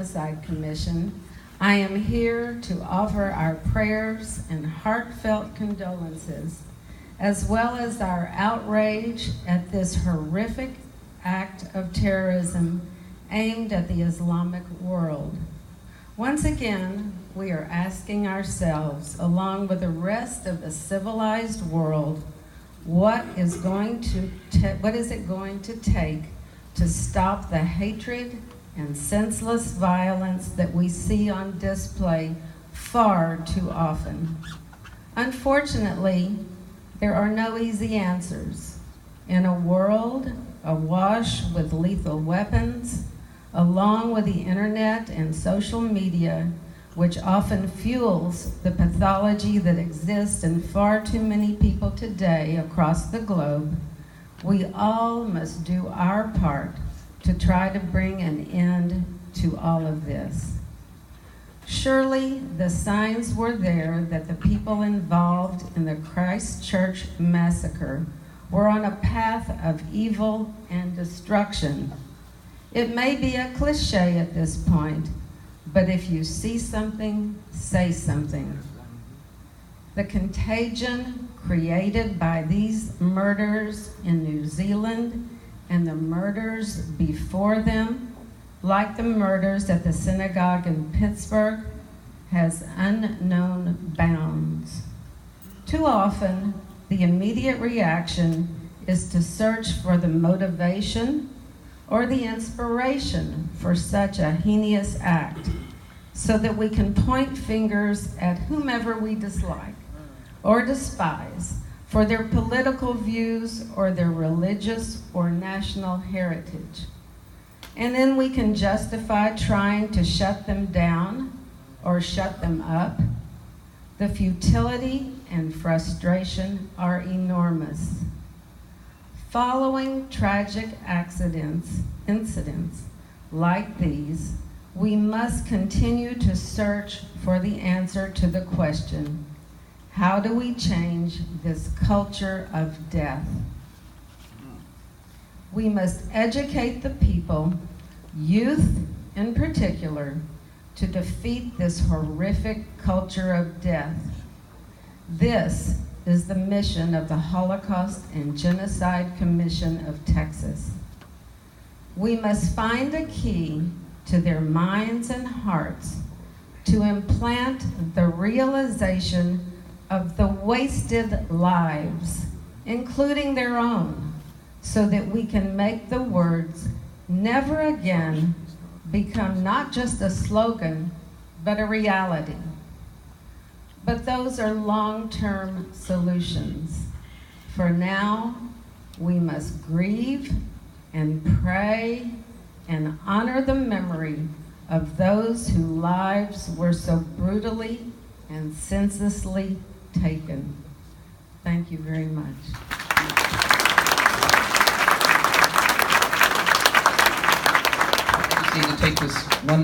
Genocide Commission, I am here to offer our prayers and heartfelt condolences, as well as our outrage at this horrific act of terrorism aimed at the Islamic world. Once again, we are asking ourselves, along with the rest of the civilized world, what is it going to take to stop the hatred and senseless violence that we see on display far too often? Unfortunately, there are no easy answers. In a world awash with lethal weapons, along with the internet and social media, which often fuels the pathology that exists in far too many people today across the globe, we all must do our part to try to bring an end to all of this. Surely the signs were there that the people involved in the Christchurch massacre were on a path of evil and destruction. It may be a cliche at this point, but if you see something, say something. The contagion created by these murders in New Zealand and the murders before them, like the murders at the synagogue in Pittsburgh, has unknown bounds. Too often, the immediate reaction is to search for the motivation or the inspiration for such a heinous act, so that we can point fingers at whomever we dislike or despise for their political views or their religious or national heritage. And then we can justify trying to shut them down or shut them up. The futility and frustration are enormous. Following tragic incidents like these, we must continue to search for the answer to the question, how do we change this culture of death? We must educate the people, youth in particular, to defeat this horrific culture of death. This is the mission of the Holocaust and Genocide Commission of Texas. We must find a key to their minds and hearts to implant the realization of the wasted lives, including their own, so that we can make the words "never again" become not just a slogan, but a reality. But those are long-term solutions. For now, we must grieve and pray and honor the memory of those whose lives were so brutally and senselessly taken. Thank you very much. I just need to take this one